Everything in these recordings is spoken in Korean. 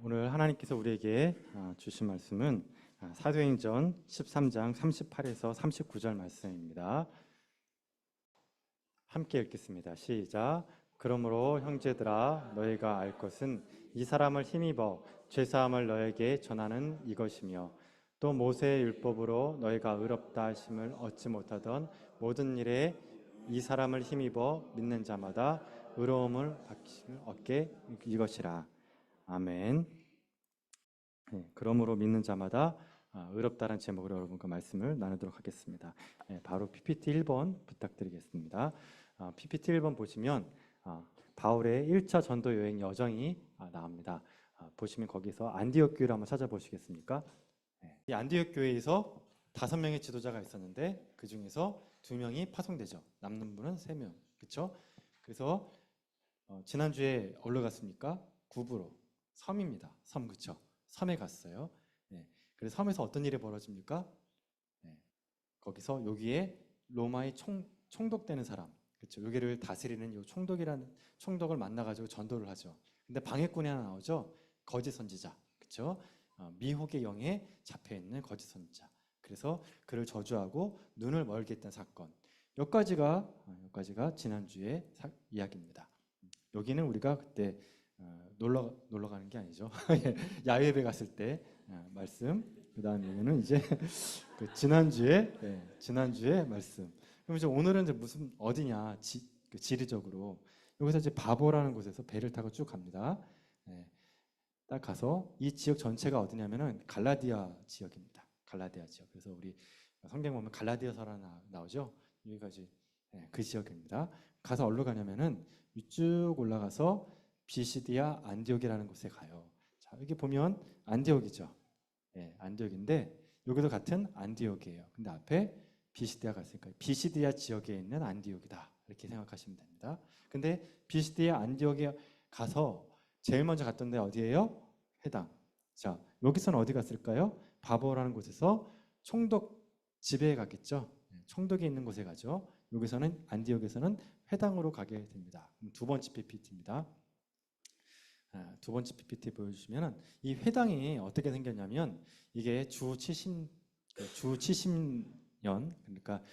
오늘 하나님께서 우리에게 주신 말씀은 사도행전 13장 38에서 39절 말씀입니다. 함께 읽겠습니다. 시작. 그러므로 형제들아 너희가 알 것은 이 사람을 힘입어 죄사함을 너에게 전하는 이것이며 또 모세의 율법으로 너희가 의롭다 하심을 얻지 못하던 모든 일에 이 사람을 힘입어 믿는 자마다 의로움을 얻게 이것이라. 아멘. 네, 그러므로 믿는 자마다 의롭다는 제목으로 여러분과 말씀을 나누도록 하겠습니다. 바로 PPT 1번 부탁드리겠습니다. PPT 1번 보시면 바울의 1차 전도 여행 여정이 나옵니다. 보시면 거기서 안디옥 교회를 한번 찾아보시겠습니까? 이 안디옥 교회에서 5명의 지도자가 있었는데 그 중에서 2명이 파송되죠. 남는 분은 3명. 그렇죠? 그래서 지난주에 어디로 갔습니까? 구부로. 섬입니다. 섬. 그렇죠? 섬에 갔어요. 그래서 섬에서 어떤 일이 벌어집니까? 거기서 여기에 로마의 총독되는 사람, 그렇죠? 여기를 다스리는 요 총독을 만나가지고 전도를 하죠. 근데 방해꾼이 하나 나오죠. 거짓 선지자, 그렇죠? 미혹의 영에 잡혀 있는 거짓 선지자. 그래서 그를 저주하고 눈을 멀게 했던 사건. 여기까지가 지난주의 이야기입니다. 여기는 우리가 그때 놀러 가는 게 아니죠. 야외배 갔을 때 말씀. 그다음 여기는 이제 그 지난주에 말씀. 그럼 이제 오늘은 이제 무슨 어디냐? 지리적으로 여기서 이제 바보라는 곳에서 배를 타고 쭉 갑니다. 딱 가서 이 지역 전체가 어디냐면은 갈라디아 지역입니다. 갈라디아 지역. 그래서 우리 성경 보면 갈라디아서라 나오죠. 여기까지 그 지역입니다. 가서 어디로 가냐면은 쭉 올라가서 비시디아 안디옥이라는 곳에 가요. 자, 여기 보면 안디옥이죠. 안디옥인데 여기도 같은 안디옥이에요. 근데 앞에 비시디아가 있으니까 비시디아 지역에 있는 안디옥이다. 이렇게 생각하시면 됩니다. 근데 비시디아 안디옥에 가서 제일 먼저 갔던 데 어디예요? 회당. 자, 여기서는 어디 갔을까요? 바보라는 곳에서 총독 집에 갔겠죠. 총독이 있는 곳에 가죠. 여기서는 안디옥에서는 회당으로 가게 됩니다. 두 번째 PPT입니다. 두 번째 PPT 보여주시면 이 회당이 어떻게 생겼냐면 이게 주 70년 그러니까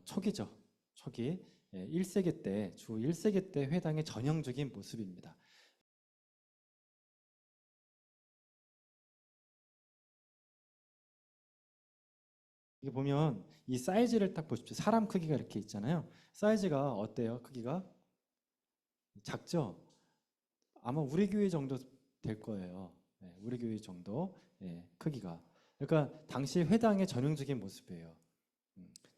초기죠. 초기 1세기 때 주 1세기 때 회당의 전형적인 모습입니다. 이게 보면 이 사이즈를 딱 보십시오. 사람 크기가 이렇게 있잖아요. 사이즈가 어때요? 크기가 작죠? 아마 우리 교회 정도 될 거예요. 우리 교회 정도 크기가. 그러니까 당시 회당의 전형적인 모습이에요.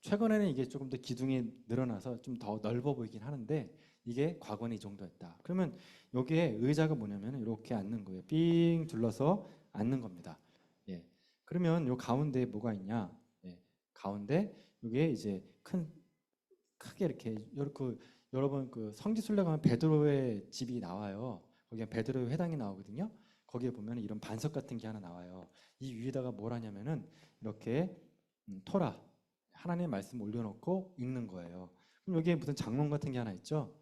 최근에는 이게 조금 더 기둥이 늘어나서 좀 더 넓어 보이긴 하는데 이게 과거는 이 정도였다. 그러면 여기에 의자가 뭐냐면 이렇게 앉는 거예요. 삥 둘러서 앉는 겁니다. 그러면 요 가운데에 뭐가 있냐? 가운데 여기에 이제 크게 이렇게 여러분 그 성지순례 가면 베드로의 집이 나와요. 거기에 베드로의 회당이 나오거든요. 거기에 보면 이런 반석 같은 게 하나 나와요. 이 위에다가 뭘 하냐면은 이렇게 토라 하나님의 말씀 올려놓고 읽는 거예요. 그럼 여기에 무슨 장롱 같은 게 하나 있죠?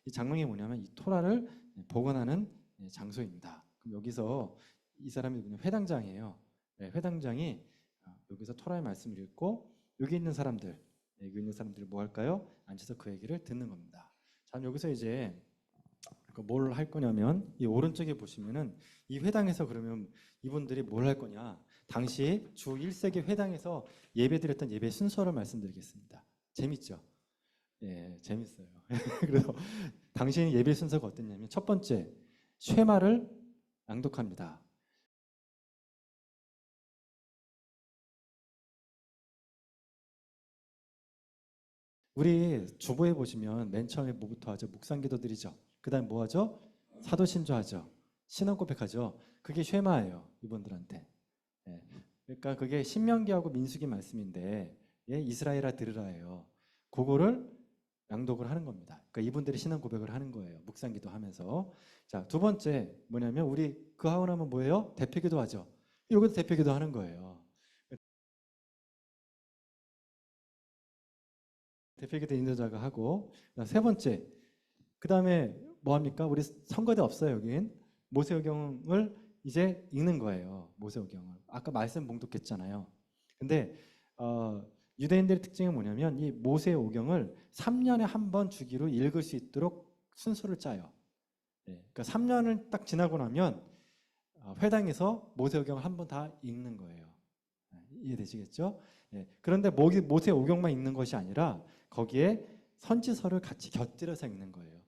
이 장롱이 뭐냐면 이 토라를 보관하는 장소입니다. 그럼 여기서 이 사람이 회당장이에요. 회당장이 여기서 토라의 말씀을 읽고 여기 있는 사람들이 뭐 할까요? 앉아서 그 얘기를 듣는 겁니다. 자, 여기서 이제 뭘 할 거냐면 이 오른쪽에 보시면은 이 회당에서 그러면 이분들이 뭘 할 거냐? 당시 주 1세기 회당에서 예배드렸던 예배 순서를 말씀드리겠습니다. 재밌죠? 재밌어요. 그래서 당시 예배 순서가 어땠냐면 첫 번째 쉐마를 낭독합니다. 우리 주보에 보시면 맨 처음에 뭐부터 하죠? 묵상 기도드리죠. 그다음 뭐 하죠? 사도 신조하죠. 신앙 고백하죠. 그게 쉐마예요. 이분들한테. 예. 그러니까 그게 신명기하고 민수기 말씀인데 이스라엘아 들으라예요. 그거를 낭독을 하는 겁니다. 그러니까 이분들이 신앙 고백을 하는 거예요. 묵상 기도하면서. 자, 두 번째 뭐냐면 우리 그 하고 나면 뭐예요? 대표 기도하죠. 이것도 대표 기도하는 거예요. 대표기도 인도자가 하고, 세 번째, 그 다음에 뭐 합니까? 우리 성가대 없어요, 여긴. 모세오경을 이제 읽는 거예요. 모세오경을. 아까 말씀 봉독했잖아요. 근데 유대인들의 특징이 뭐냐면 이 모세오경을 3년에 한 번 주기로 읽을 수 있도록 순서를 짜요. 그러니까 3년을 딱 지나고 나면 회당에서 모세오경을 한 번 다 읽는 거예요. 이해되시겠죠? 그런데 모세오경만 읽는 것이 아니라 거기에 선지서를 같이 곁들여서 읽는 거예요.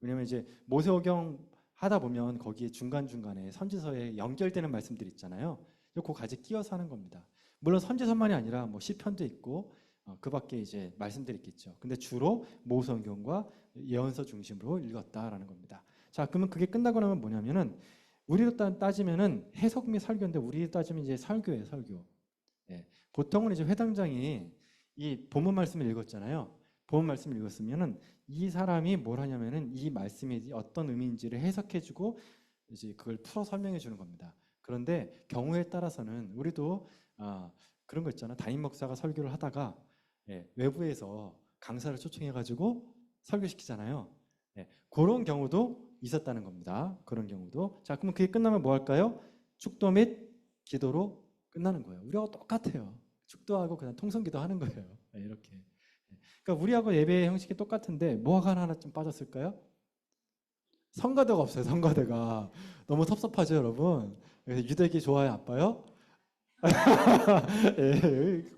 왜냐면 이제 모세오경 하다 보면 거기에 중간중간에 선지서에 연결되는 말씀들이 있잖아요. 그거 같이 끼워서 하는 겁니다. 물론 선지서만이 아니라 뭐 시편도 있고 그 밖에 이제 말씀들이 있겠죠. 근데 주로 모세오경과 예언서 중심으로 읽었다라는 겁니다. 자, 그러면 그게 끝나고 나면 뭐냐면은 우리로 따지면은 해석 및 설교인데 우리로 따지면 이제 설교예요, 설교. 보통은 이제 회당장이 이 본문 말씀을 읽었잖아요. 본문 말씀을 읽었으면은 이 사람이 뭘 하냐면은 이 말씀이 어떤 의미인지를 해석해주고 이제 그걸 풀어 설명해 주는 겁니다. 그런데 경우에 따라서는 우리도 그런 거 있잖아. 담임 목사가 설교를 하다가 외부에서 강사를 초청해가지고 설교시키잖아요. 그런 경우도 있었다는 겁니다. 그런 경우도. 자, 그러면 그게 끝나면 뭐 할까요? 축도 및 기도로 끝나는 거예요. 우리하고 똑같아요. 축도하고 그냥 통성기도 하는 거예요. 이렇게. 그러니까 우리하고 예배 형식이 똑같은데 뭐가 하나 좀 빠졌을까요? 성가대가 없어요. 성가대가. 너무 섭섭하죠, 여러분? 그래서 유대기 좋아요, 나빠요?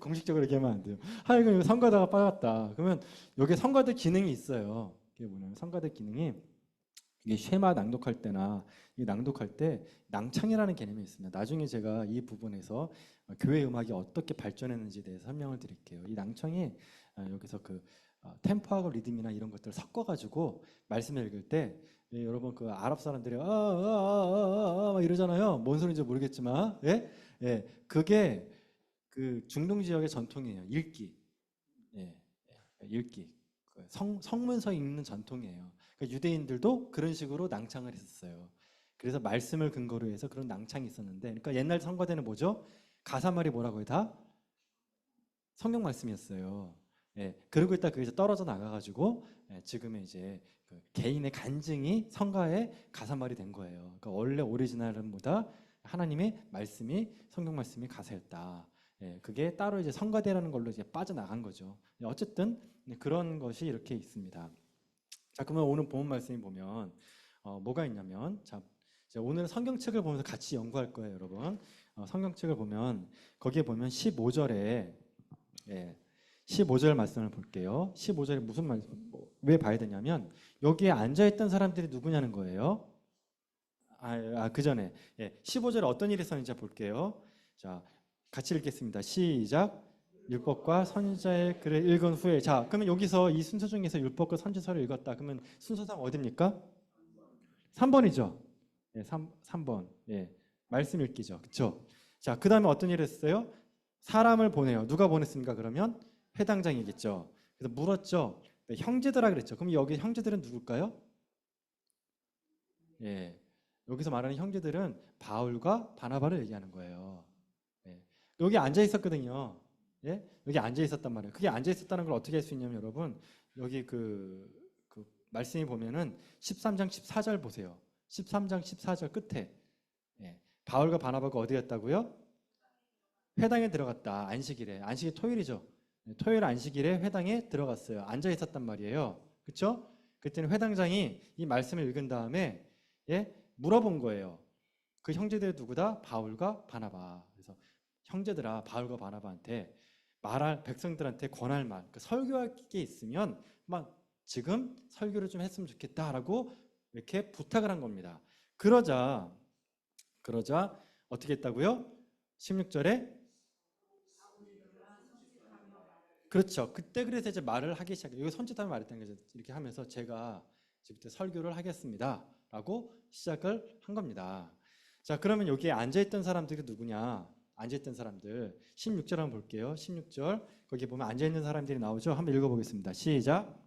공식적으로 얘기하면 안 돼요. 하여간 성가대가 빠졌다. 그러면 여기 성가대 기능이 있어요. 이게 뭐냐면 성가대 기능이 이게 쉐마 낭독할 때나 이 낭독할 때 낭창이라는 개념이 있습니다. 나중에 제가 이 부분에서 교회 음악이 어떻게 발전했는지에 대해서 설명을 드릴게요. 이 낭창이 여기서 그 템포하고 리듬이나 이런 것들을 섞어가지고 말씀을 읽을 때 여러분 그 아랍 사람들이 이러잖아요. 뭔 소리인지 모르겠지만, 그게 그 중동 지역의 전통이에요. 읽기, 읽기, 성문서 읽는 전통이에요. 그러니까 유대인들도 그런 식으로 낭창을 했었어요. 그래서 말씀을 근거로 해서 그런 낭창이 있었는데, 그러니까 옛날 성가대는 뭐죠? 가사말이 뭐라고 해요? 다 성경 말씀이었어요. 그러고 있다 그게 떨어져 나가가지고 지금의 이제 그 개인의 간증이 성가의 가사말이 된 거예요. 그러니까 원래 오리지널은 뭐다? 하나님의 말씀이 성경 말씀이 가사였다. 그게 따로 이제 성가대라는 걸로 이제 빠져나간 거죠. 어쨌든 그런 것이 이렇게 있습니다. 자, 그러면 오늘 본문 말씀이 보면 뭐가 있냐면, 자, 오늘 성경책을 보면서 같이 연구할 거예요, 여러분. 성경책을 보면 거기에 보면 15절에 15절 말씀을 볼게요. 15절에 무슨 말씀, 왜 봐야 되냐면 여기에 앉아있던 사람들이 누구냐는 거예요. 그 전에 15절에 어떤 일이 있었는지 볼게요. 자, 같이 읽겠습니다. 시작. 율법과 선지자의 글을 읽은 후에, 자, 그러면 여기서 이 순서 중에서 율법과 선지서를 읽었다. 그러면 순서상 어디입니까? 3번이죠. 3번. 말씀 읽기죠. 그렇죠? 자, 그 다음에 어떤 일을 했어요? 사람을 보내요. 누가 보냈습니까? 그러면 회당장이겠죠. 그래서 물었죠. 형제들아 그랬죠. 그럼 여기 형제들은 누굴까요? 여기서 말하는 형제들은 바울과 바나바를 얘기하는 거예요. 여기 앉아 있었거든요. 여기 앉아 있었단 말이에요. 그게 앉아 있었다는 걸 어떻게 할 수 있냐면 여러분 여기 그 말씀이 보면은 13장 14절 보세요. 13장 14절 끝에 바울과 바나바가 어디 갔다고요? 회당에 들어갔다. 안식일에. 안식이 토요일이죠. 토요일 안식일에 회당에 들어갔어요. 앉아 있었단 말이에요. 그렇죠? 그때는 회당장이 이 말씀을 읽은 다음에 물어본 거예요. 그 형제들 누구다? 바울과 바나바. 그래서 형제들아 바울과 바나바한테 말할 백성들한테 권할 말, 그러니까 설교할 게 있으면 막 지금 설교를 좀 했으면 좋겠다라고 이렇게 부탁을 한 겁니다. 그러자 어떻게 했다고요? 16절에 그렇죠. 그때 그래서 이제 말을 하기 시작해요. 여기 선지자가 말했다는 거죠. 이렇게 하면서 제가 지금부터 설교를 하겠습니다라고 시작을 한 겁니다. 자, 그러면 여기에 앉아있던 사람들이 누구냐? 앉아있던 사람들 16절 한번 볼게요. 16절 거기 보면 앉아있는 사람들이 나오죠. 한번 읽어보겠습니다. 시작.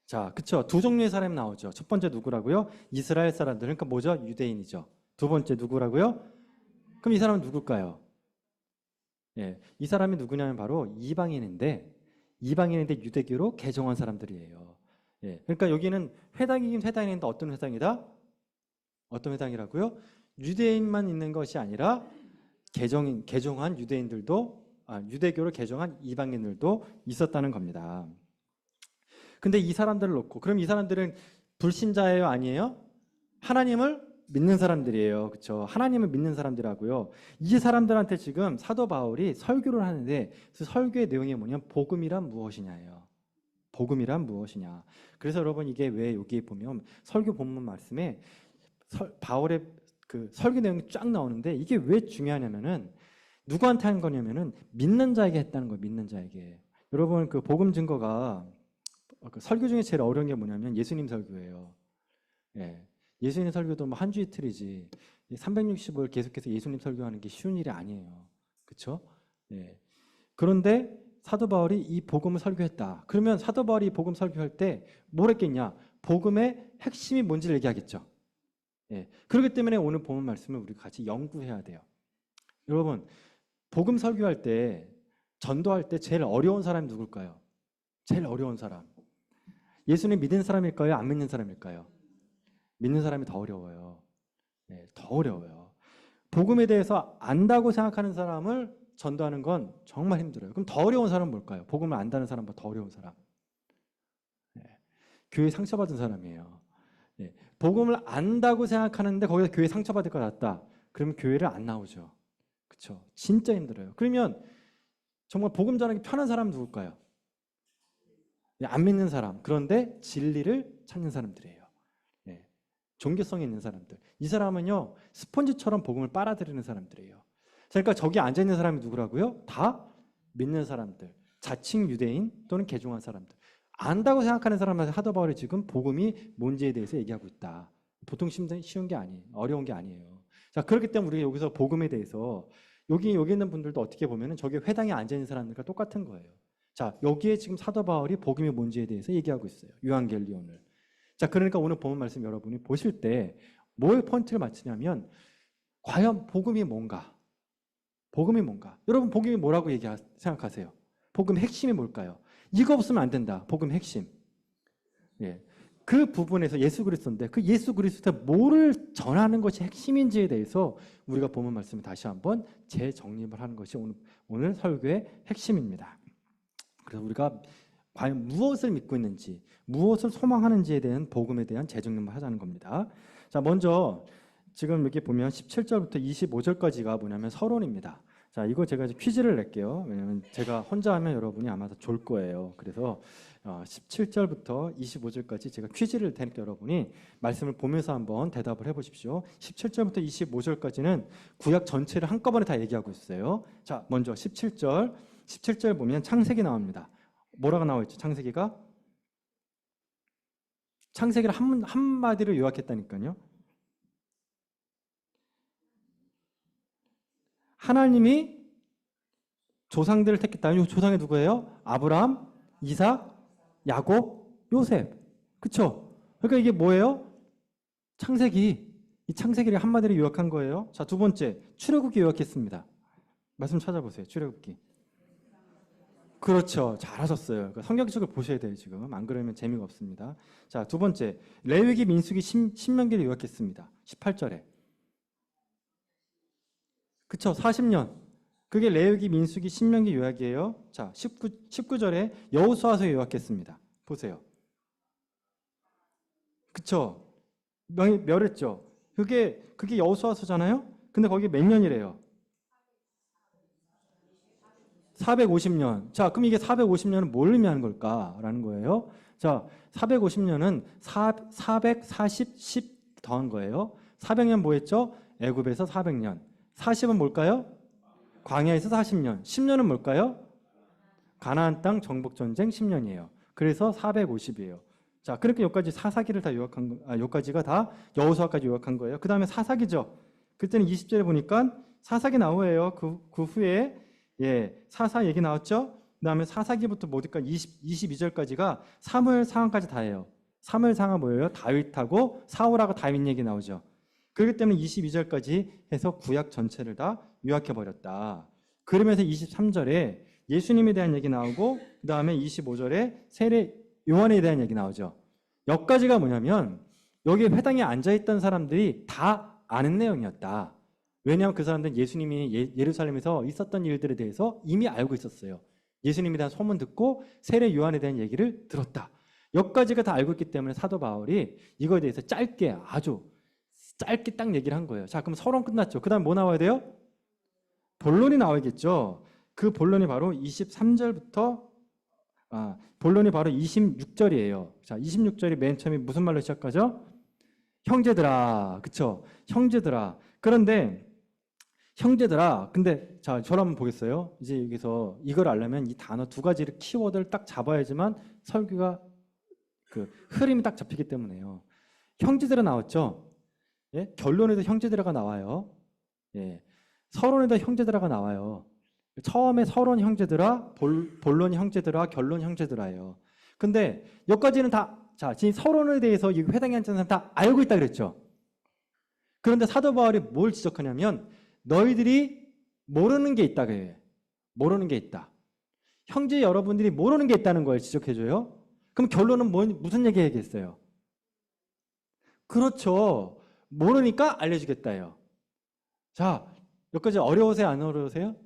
자, 그쵸. 두 종류의 사람이 나오죠. 첫 번째 누구라고요? 이스라엘 사람들. 그러니까 뭐죠? 유대인이죠. 두 번째 누구라고요? 그럼 이 사람은 누굴까요? 예, 이 사람이 누구냐면 바로 이방인인데 유대교로 개종한 사람들이에요. 예, 그러니까 여기는 회당이긴 회당인데 어떤 회당이다? 어떤 회당이라고요? 유대인만 있는 것이 아니라 개종한 유대인들도 유대교를 개종한 이방인들도 있었다는 겁니다. 근데 이 사람들을 놓고 그럼 이 사람들은 불신자예요, 아니에요? 하나님을 믿는 사람들이에요. 그렇죠? 하나님을 믿는 사람들하고요. 이 사람들한테 지금 사도 바울이 설교를 하는데 그 설교의 내용이 뭐냐면 복음이란 무엇이냐예요. 복음이란 무엇이냐. 그래서 여러분 이게 왜 여기에 보면 설교 본문 말씀에 바울의 그 설교 내용이 쫙 나오는데 이게 왜 중요하냐면은 누구한테 한 거냐면은 믿는 자에게 했다는 거예요. 믿는 자에게. 여러분 그 복음 증거가 그 설교 중에 제일 어려운 게 뭐냐면 예수님 설교예요. 예. 예수님 설교도 뭐 한 주 이틀이지 365일 계속해서 예수님 설교하는 게 쉬운 일이 아니에요. 그렇죠? 예. 그런데 사도 바울이 이 복음을 설교했다. 그러면 사도 바울이 이 복음 설교할 때 뭘 했겠냐? 복음의 핵심이 뭔지를 얘기하겠죠. 예. 그렇기 때문에 오늘 본문 말씀을 우리 같이 연구해야 돼요. 여러분, 복음 설교할 때, 전도할 때 제일 어려운 사람이 누굴까요? 제일 어려운 사람. 예수님 믿는 사람일까요? 안 믿는 사람일까요? 믿는 사람이 더 어려워요. 예, 더 어려워요. 복음에 대해서 안다고 생각하는 사람을 전도하는 건 정말 힘들어요. 그럼 더 어려운 사람은 뭘까요? 복음을 안다는 사람보다 더 어려운 사람. 예, 교회 상처받은 사람이에요. 예, 복음을 안다고 생각하는데 거기서 교회 상처받을 것 같다. 그러면 교회를 안 나오죠. 그렇죠? 진짜 힘들어요. 그러면 정말 복음 전하기 편한 사람은 누굴까요? 예, 안 믿는 사람. 그런데 진리를 찾는 사람들이에요. 예, 종교성이 있는 사람들. 이 사람은요 스펀지처럼 복음을 빨아들이는 사람들이에요. 그러니까 저기 앉아 있는 사람이 누구라고요? 다 믿는 사람들, 자칭 유대인 또는 개종한 사람들. 안다고 생각하는 사람한테 사도 바울이 지금 복음이 뭔지에 대해서 얘기하고 있다. 보통 쉬운 게 아니에요. 어려운 게 아니에요. 자, 그렇기 때문에 우리가 여기서 복음에 대해서 여기 있는 분들도 어떻게 보면은 저기 회당에 앉아 있는 사람들과 똑같은 거예요. 자, 여기에 지금 사도 바울이 복음이 뭔지에 대해서 얘기하고 있어요. 요한계시록을. 자, 그러니까 오늘 본문 말씀 여러분이 보실 때 뭐에 포인트를 맞추냐면 과연 복음이 뭔가? 복음이 뭔가? 여러분 복음이 뭐라고 생각하세요? 복음 핵심이 뭘까요? 이거 없으면 안 된다. 복음 핵심. 예. 그 부분에서 예수 그리스도인데 그 예수 그리스도에 뭐를 전하는 것이 핵심인지에 대해서 우리가 본문 말씀을 다시 한번 재정립을 하는 것이 오늘 설교의 핵심입니다. 그래서 우리가 과연 무엇을 믿고 있는지, 무엇을 소망하는지에 대한 복음에 대한 재정립을 하자는 겁니다. 자, 먼저 지금 여기 보면 17절부터 25절까지가 뭐냐면 서론입니다. 자, 이거 제가 이제 퀴즈를 낼게요. 왜냐면 제가 혼자 하면 여러분이 아마 졸 거예요. 그래서 17절부터 25절까지 제가 퀴즈를 낼 테니까 여러분이 말씀을 보면서 한번 대답을 해보십시오. 17절부터 25절까지는 구약 전체를 한꺼번에 다 얘기하고 있어요. 자, 먼저 17절 보면 창세기 나옵니다. 뭐라고 나와 있죠? 창세기가? 창세기를 한마디로 요약했다니까요. 하나님이 조상들을 택했다. 이 조상이 누구예요? 아브라함, 이삭, 야곱, 요셉. 그렇죠? 그러니까 이게 뭐예요? 창세기. 이 창세기를 한마디로 요약한 거예요. 자, 두 번째, 출애굽기 요약했습니다. 말씀 찾아보세요. 출애굽기. 그렇죠. 잘하셨어요. 그러니까 성경책을 보셔야 돼요, 지금. 안 그러면 재미가 없습니다. 자, 두 번째, 레위기, 민수기, 신명기를 요약했습니다. 18절에. 그쵸, 40년. 그게 레위기, 민수기, 신명기 요약이에요. 자, 19절에 여호수아서 요약했습니다. 보세요. 그쵸, 멸했죠. 그게 여호수아서잖아요. 근데 거기 몇 년이래요? 450년. 자, 그럼 이게 450년은 뭘 의미하는 걸까라는 거예요. 자, 450년은 440, 10 더한 거예요. 400년 뭐 했죠? 애굽에서 400년. 40은 뭘까요? 광야에서 40년. 10년은 뭘까요? 가나안 땅 정복 전쟁 10년이에요. 그래서 450이에요. 자, 그렇게 여기까지 사사기를 다 요약한 여기까지가 다 여호수아까지 요약한 거예요. 그다음에 사사기죠. 그때는 20절에 보니까 사사기 나오예요. 그 후에 사사 얘기 나왔죠? 그 다음에 사사기부터 뭐니까 22절까지가 사무엘 상황까지 다 해요. 사무엘 상황 뭐예요? 다윗하고 사울하고 다윗 얘기 나오죠. 그렇기 때문에 22절까지 해서 구약 전체를 다 요약해버렸다. 그러면서 23절에 예수님에 대한 얘기 나오고 그 다음에 25절에 세례 요한에 대한 얘기 나오죠. 여기까지가 뭐냐면 여기 회당에 앉아있던 사람들이 다 아는 내용이었다. 왜냐하면 그 사람들은 예수님이 예루살렘에서 있었던 일들에 대해서 이미 알고 있었어요. 예수님에 대한 소문 듣고 세례 요한에 대한 얘기를 들었다. 여기까지가 다 알고 있기 때문에 사도 바울이 이거에 대해서 짧게 아주 짧게 딱 얘기를 한 거예요. 자, 그럼 서론 끝났죠. 그 다음 뭐 나와야 돼요? 본론이 나와야겠죠. 그 본론이 바로 23절부터 본론이 바로 26절이에요. 자, 26절이 맨 처음에 무슨 말로 시작하죠? 형제들아, 그쵸? 형제들아. 그런데 형제들아, 근데 자, 저를 한번 보겠어요? 이제 여기서 이걸 알려면 이 단어 두 가지를 키워드를 딱 잡아야지만 설교가 그 흐름이 딱 잡히기 때문에요. 형제들아 나왔죠? 예? 결론에도 형제들아가 나와요. 예. 서론에도 형제들아가 나와요. 처음에 서론 형제들아, 본론 형제들아, 결론 형제들아예요. 근데 여기까지는 다, 자, 지금 서론에 대해서 이 회당에 앉은 사람 다 알고 있다 그랬죠. 그런데 사도 바울이 뭘 지적하냐면 너희들이 모르는 게 있다 그래요. 모르는 게 있다. 형제 여러분들이 모르는 게 있다는 걸 지적해줘요. 그럼 결론은 무슨 얘기 하겠어요? 그렇죠. 모르니까 알려주겠다요. 자, 여기까지 어려우세요? 안 어려우세요?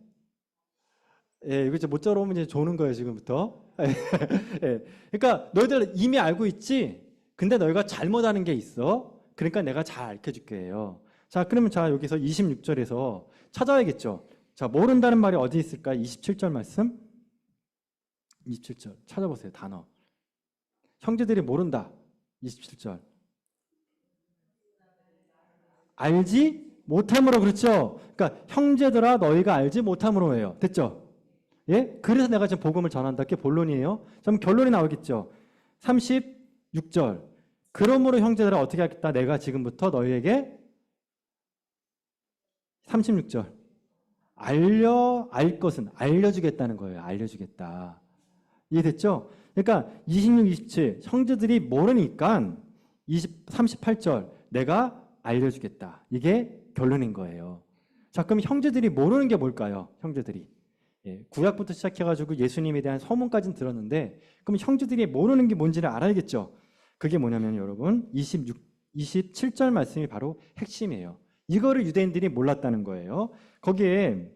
예, 이거 이제 모짜로 오면 이제 조는 거예요, 지금부터. 예, 그러니까 너희들 이미 알고 있지? 근데 너희가 잘못하는 게 있어. 그러니까 내가 잘 알려줄 거예요. 자, 그러면 자, 여기서 26절에서 찾아야겠죠. 자, 모른다는 말이 어디 있을까? 27절 말씀. 27절 찾아보세요, 단어. 형제들이 모른다. 27절. 알지 못함으로, 그렇죠? 그러니까 형제들아 너희가 알지 못함으로예요. 됐죠? 예? 그래서 내가 지금 복음을 전한다. 그게 본론이에요. 그럼 결론이 나오겠죠. 36절. 그러므로 형제들아 어떻게 하겠다? 내가 지금부터 너희에게 36절. 알 것은 알려주겠다는 거예요. 알려주겠다. 이해됐죠? 그러니까 26, 27 형제들이 모르니까 38절 내가 알려주겠다. 이게 결론인 거예요. 자, 그럼 형제들이 모르는 게 뭘까요? 형제들이. 예, 구약부터 시작해가지고 예수님에 대한 소문까지는 들었는데 그럼 형제들이 모르는 게 뭔지를 알아야겠죠. 그게 뭐냐면 여러분 27절 말씀이 바로 핵심이에요. 이거를 유대인들이 몰랐다는 거예요. 거기에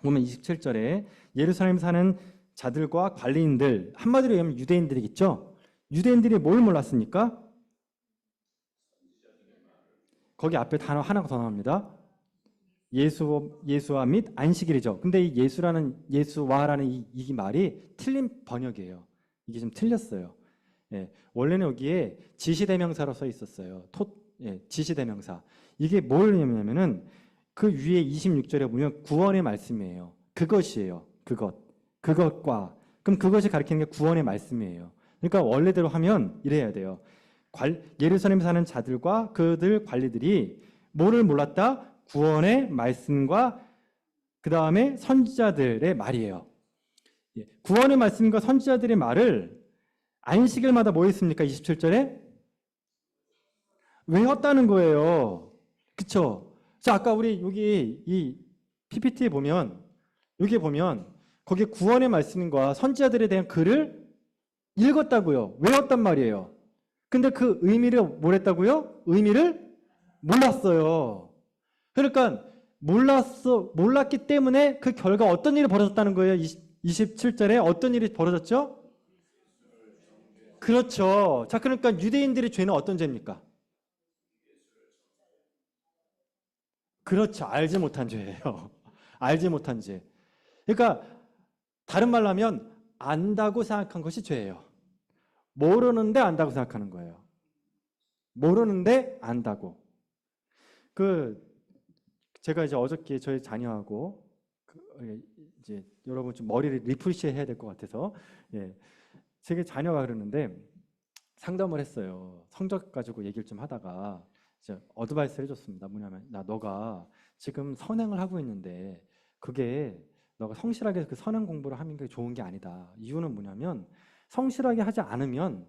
보면 27절에 예루살렘 사는 자들과 관리인들, 한마디로 얘기하면 유대인들이겠죠. 유대인들이 뭘 몰랐습니까? 거기 앞에 단어 하나가 더 나옵니다. 예수와 및 안식일이죠. 근데 이 예수와라는 이 말이 틀린 번역이에요. 이게 좀 틀렸어요. 예, 원래는 여기에 지시대명사로 써 있었어요. 지시대명사. 이게 뭘 의미하냐면은 그 위에 26절에 보면 구원의 말씀이에요. 그것이에요. 그것과. 그럼 그것이 가리키는 게 구원의 말씀이에요. 그러니까 원래대로 하면 이래야 돼요. 예루살렘 사는 자들과 그들 관리들이 뭐를 몰랐다? 구원의 말씀과 그 다음에 선지자들의 말이에요. 구원의 말씀과 선지자들의 말을 안식일마다 뭐 했습니까? 27절에 외웠다는 거예요. 그쵸? 자, 아까 우리 여기 이 PPT에 보면 여기 보면 거기에 구원의 말씀과 선지자들에 대한 글을 읽었다고요. 외웠단 말이에요. 근데 그 의미를 뭘 했다고요? 의미를 몰랐어요. 그러니까 몰랐기 때문에 그 결과 어떤 일이 벌어졌다는 거예요. 27절에 어떤 일이 벌어졌죠? 그렇죠. 자, 그러니까 유대인들의 죄는 어떤 죄입니까? 그렇죠. 알지 못한 죄예요. 알지 못한 죄. 그러니까 다른 말로 하면 안다고 생각한 것이 죄예요. 모르는데 안다고 생각하는 거예요. 모르는데 안다고. 제가 이제 어저께 저희 자녀하고 이제 여러분 좀 머리를 리프레시 해야 될 것 같아서 제 자녀가 그러는데 상담을 했어요. 성적 가지고 얘기를 좀 하다가 이제 어드바이스를 해줬습니다. 뭐냐면 너가 지금 선행을 하고 있는데 그게 너가 성실하게 그 선행 공부를 하는 게 좋은 게 아니다. 이유는 뭐냐면 성실하게 하지 않으면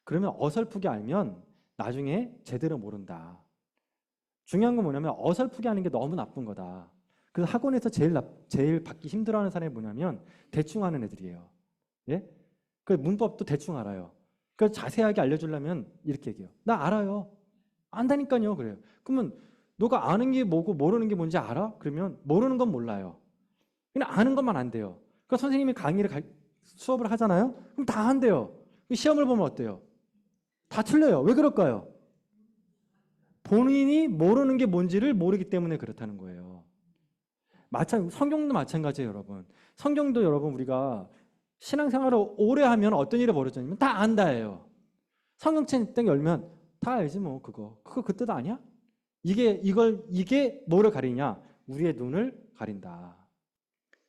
그러면 어설프게 알면 나중에 제대로 모른다. 중요한 건 뭐냐면 어설프게 하는 게 너무 나쁜 거다. 그래서 학원에서 제일 받기 힘들어하는 사람이 뭐냐면 대충 하는 애들이에요. 예? 그 문법도 대충 알아요. 그래서 자세하게 알려주려면 이렇게 얘기해요. 나 알아요. 안다니까요. 그래요. 그러면 너가 아는 게 뭐고 모르는 게 뭔지 알아? 그러면 모르는 건 몰라요. 그냥 아는 것만 안 돼요. 그러니까 선생님이 수업을 하잖아요. 그럼 다 한대요. 시험을 보면 어때요? 다 틀려요. 왜 그럴까요? 본인이 모르는 게 뭔지를 모르기 때문에 그렇다는 거예요. 성경도 마찬가지예요, 여러분. 성경도 여러분 우리가 신앙생활을 오래 하면 어떤 일이 벌어지냐면 다 안다예요. 성경책 딱 열면 다 알지 뭐 그거 그 뜻 아니야? 이게 뭐를 가리냐? 우리의 눈을 가린다.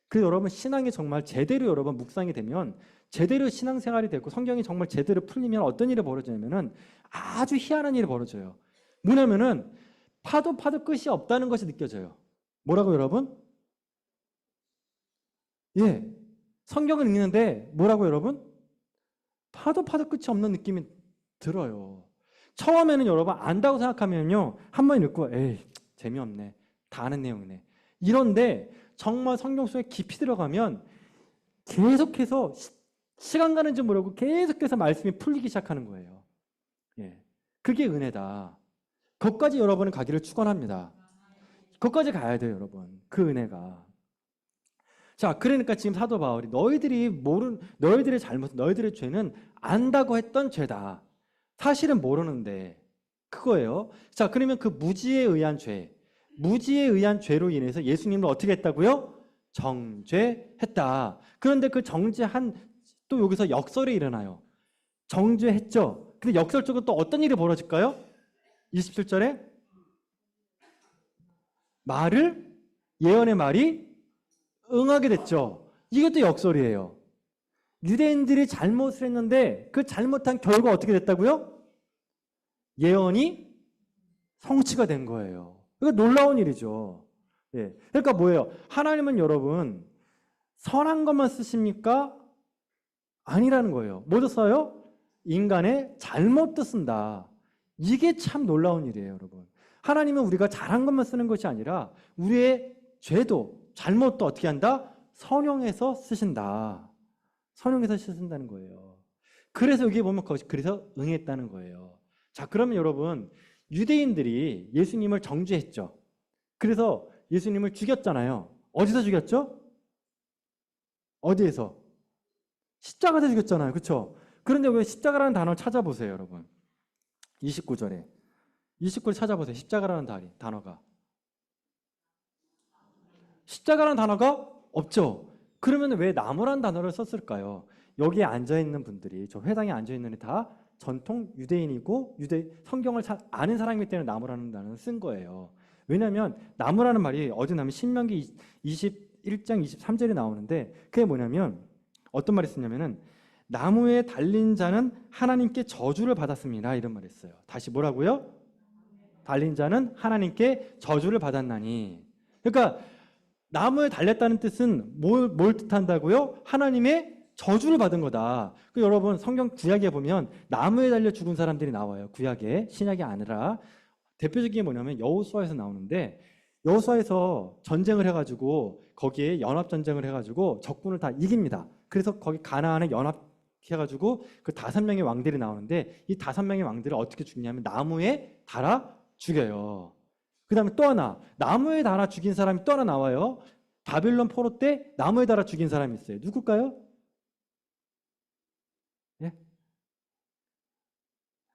그래서 여러분 신앙이 정말 제대로 여러분 묵상이 되면 제대로 신앙생활이 되고 성경이 정말 제대로 풀리면 어떤 일이 벌어지냐면은 아주 희한한 일이 벌어져요. 뭐냐면은 파도 끝이 없다는 것이 느껴져요. 뭐라고 여러분? 예. 성경을 읽는데 뭐라고 여러분? 파도 끝이 없는 느낌이 들어요. 처음에는 여러분 안다고 생각하면요. 한 번 읽고 에이 재미없네. 다 아는 내용이네. 이런데 정말 성경 속에 깊이 들어가면 계속해서 시간 가는 줄 모르고 계속해서 말씀이 풀리기 시작하는 거예요. 예. 그게 은혜다. 거기까지 여러분은 가기를 축원합니다. 거기까지 가야 돼요, 여러분. 그 은혜가. 자, 그러니까 지금 사도 바울이 너희들의 잘못, 너희들의 죄는 안다고 했던 죄다. 사실은 모르는데 그거예요. 자, 그러면 그 무지에 의한 죄로 인해서 예수님을 어떻게 했다고요? 정죄했다. 그런데 그 정죄한 또 여기서 역설이 일어나요. 정죄했죠. 근데 역설적으로 또 어떤 일이 벌어질까요? 27절에 예언의 말이 응하게 됐죠. 이게 또 역설이에요. 유대인들이 잘못을 했는데 그 잘못한 결과 어떻게 됐다고요? 예언이 성취가 된 거예요. 이거 놀라운 일이죠. 예. 그러니까 뭐예요? 하나님은 여러분 선한 것만 쓰십니까? 아니라는 거예요. 뭐도 써요? 인간의 잘못도 쓴다. 이게 참 놀라운 일이에요, 여러분. 하나님은 우리가 잘한 것만 쓰는 것이 아니라 우리의 죄도 잘못도 어떻게 한다? 선용해서 쓰신다. 선용해서 쓰신다는 거예요. 그래서 여기 보면 그래서 응했다는 거예요. 자, 그러면 여러분 유대인들이 예수님을 정죄했죠. 그래서 예수님을 죽였잖아요. 어디서 죽였죠? 어디에서? 십자가에서 죽였잖아요. 그렇죠? 그런데 왜 십자가라는 단어를 찾아보세요, 여러분. 29절에. 29절 찾아보세요. 십자가라는 단어가. 십자가라는 단어가 없죠. 그러면 왜 나무라는 단어를 썼을까요? 여기에 앉아있는 분들이, 저 회당에 앉아있는 다 전통 유대인이고 성경을 아는 사람이기 때문에 나무라는 단어를 쓴 거예요. 왜냐하면 나무라는 말이 어디 나면 신명기 21장 23절에 나오는데 그게 뭐냐면 어떤 말이 쓰냐면은 나무에 달린 자는 하나님께 저주를 받았습니다. 이런 말이 있어요. 다시 뭐라고요? 달린 자는 하나님께 저주를 받았나니. 그러니까 나무에 달렸다는 뜻은 뭘 뜻한다고요? 하나님의 저주를 받은 거다. 여러분 성경 구약에 보면 나무에 달려 죽은 사람들이 나와요. 구약에, 신약이 아니라. 대표적인 게 뭐냐면 여호수아에서 나오는데 여호수아에서 전쟁을 해가지고 거기에 연합전쟁을 해가지고 적군을 다 이깁니다. 그래서 거기 가나안에 연합해가지고 그 5명의 왕들이 나오는데 이 5명의 왕들을 어떻게 죽냐면 나무에 달아 죽여요. 그 다음에 또 하나, 나무에 달아 죽인 사람이 또 하나 나와요. 바빌론 포로 때 나무에 달아 죽인 사람이 있어요. 누굴까요? 예?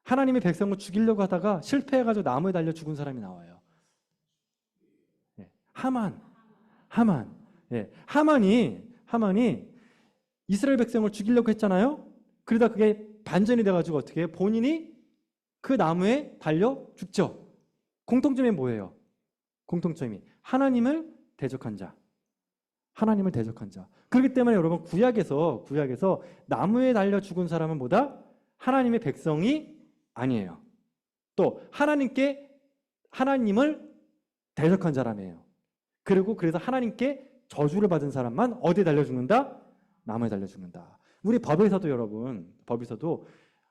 하나님의 백성을 죽이려고 하다가 실패해가지고 나무에 달려 죽은 사람이 나와요. 예. 하만. 예. 하만이 이스라엘 백성을 죽이려고 했잖아요. 그러다 그게 반전이 돼가지고 어떻게 해요? 본인이 그 나무에 달려 죽죠. 공통점이 뭐예요? 공통점이 하나님을 대적한 자. 하나님을 대적한 자. 그렇기 때문에 여러분 구약에서 나무에 달려 죽은 사람은 뭐다? 하나님의 백성이 아니에요. 또 하나님을 대적한 사람이에요. 그리고 그래서 하나님께 저주를 받은 사람만 어디에 달려 죽는다? 나무에 달려 죽는다. 우리 법에서도 여러분,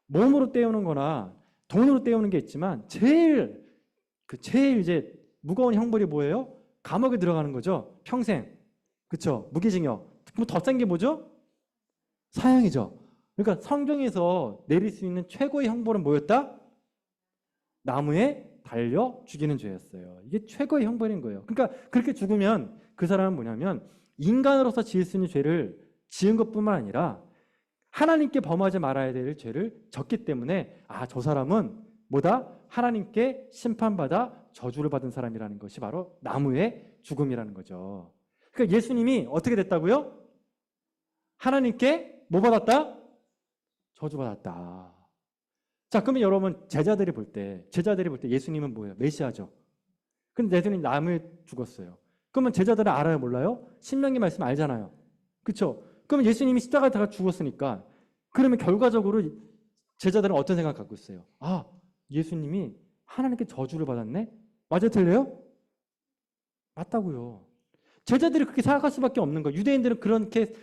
몸으로 때우는 거나 돈으로 때우는 게 있지만 제일 이제 무거운 형벌이 뭐예요? 감옥에 들어가는 거죠. 평생. 그렇죠? 무기징역. 그럼 더 센 게 뭐죠? 사형이죠. 그러니까 성경에서 내릴 수 있는 최고의 형벌은 뭐였다? 나무에 달려 죽이는 죄였어요. 이게 최고의 형벌인 거예요. 그러니까 그렇게 죽으면 그 사람은 뭐냐면 인간으로서 지을 수 있는 죄를 지은 것뿐만 아니라 하나님께 범하지 말아야 될 죄를 졌기 때문에 저 사람은 뭐다? 하나님께 심판받아 저주를 받은 사람이라는 것이 바로 나무의 죽음이라는 거죠. 그러니까 예수님이 어떻게 됐다고요? 하나님께 뭐 받았다? 저주받았다. 자, 그러면 여러분 제자들이 볼 때 예수님은 뭐예요? 메시아죠. 근데 예수님 나무에 죽었어요. 그러면 제자들은 알아요, 몰라요? 신명기 말씀 알잖아요. 그렇죠? 그러면 예수님이 십자가에 다가 죽었으니까 그러면 결과적으로 제자들은 어떤 생각 갖고 있어요? 예수님이 하나님께 저주를 받았네? 맞아요, 틀려요? 맞다고요. 제자들이 그렇게 생각할 수밖에 없는 거예요. 유대인들은 그렇게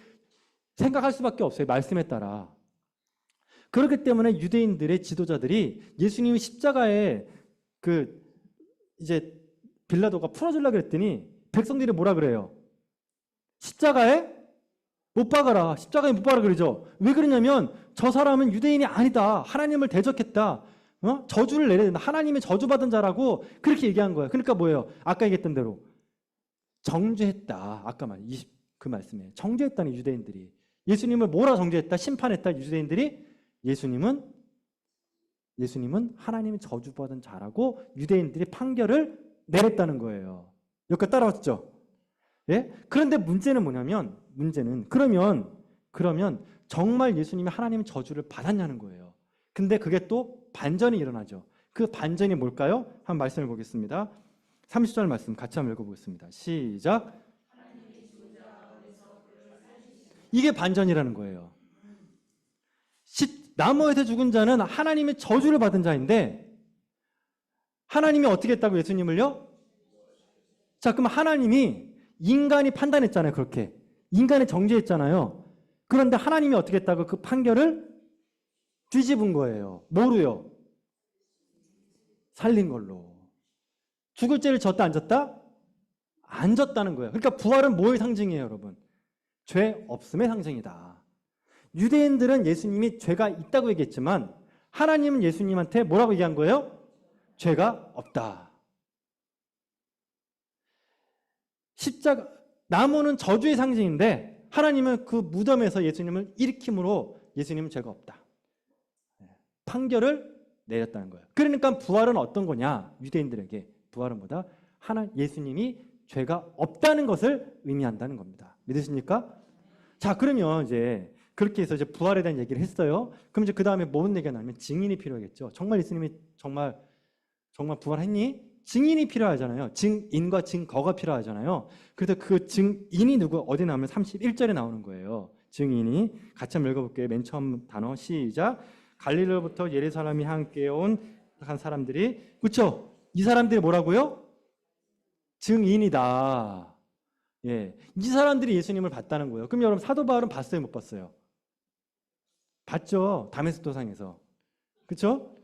생각할 수밖에 없어요. 말씀에 따라. 그렇기 때문에 유대인들의 지도자들이 예수님이 십자가에 이제 빌라도가 풀어주려고 그랬더니 백성들이 뭐라 그래요? 십자가에 못 박아라. 십자가에 못 박아라 그러죠. 왜 그러냐면 저 사람은 유대인이 아니다. 하나님을 대적했다. 저주를 내려야 된다. 하나님의 저주받은 자라고 그렇게 얘기한 거예요. 그러니까 뭐예요? 아까 얘기했던 대로 정죄했다. 아까 그 말씀에 정죄했다는 유대인들이. 예수님을 뭐라 정죄했다? 심판했다. 유대인들이. 예수님은 하나님의 저주받은 자라고 유대인들이 판결을 내렸다는 거예요. 여기까지 따라왔죠? 예? 그런데 문제는 뭐냐면 그러면 정말 예수님이 하나님의 저주를 받았냐는 거예요. 근데 그게 또 반전이 일어나죠. 그 반전이 뭘까요? 한번 말씀을 보겠습니다. 30절 말씀 같이 한번 읽어보겠습니다. 시작. 이게 반전이라는 거예요. 나무에서 죽은 자는 하나님의 저주를 받은 자인데 하나님이 어떻게 했다고 예수님을요? 자, 그럼 하나님이 인간이 판단했잖아요. 그렇게. 인간이 정죄했잖아요. 그런데 하나님이 어떻게 했다고 그 판결을 뒤집은 거예요. 뭐로요? 살린 걸로. 죽을 죄를 졌다 안 졌다? 안 졌다는 거예요. 그러니까 부활은 뭐의 상징이에요, 여러분? 죄 없음의 상징이다. 유대인들은 예수님이 죄가 있다고 얘기했지만 하나님은 예수님한테 뭐라고 얘기한 거예요? 죄가 없다. 나무는 저주의 상징인데 하나님은 그 무덤에서 예수님을 일으킴으로 예수님은 죄가 없다. 판결을 내렸다는 거예요. 그러니까 부활은 어떤 거냐? 유대인들에게 부활은 뭐다? 예수님이 죄가 없다는 것을 의미한다는 겁니다. 믿으십니까? 자, 그러면 이제 그렇게 해서 이제 부활에 대한 얘기를 했어요. 그럼 이제 그 다음에 뭔 얘기가 나면 증인이 필요하겠죠. 정말 예수님이 정말 부활했니? 증인이 필요하잖아요. 증인과 증거가 필요하잖아요. 그래서 그 증인이 어디 나오면 31절에 나오는 거예요. 증인이 같이 한번 읽어볼게요. 맨 처음 단어 시작. 갈릴리로부터 예루살렘이 함께 온 한 사람들이, 그렇죠? 이 사람들이 뭐라고요? 증인이다. 예, 이 사람들이 예수님을 봤다는 거예요. 그럼 여러분 사도 바울은 봤어요, 못 봤어요? 봤죠. 다메섹 도상에서. 그렇죠?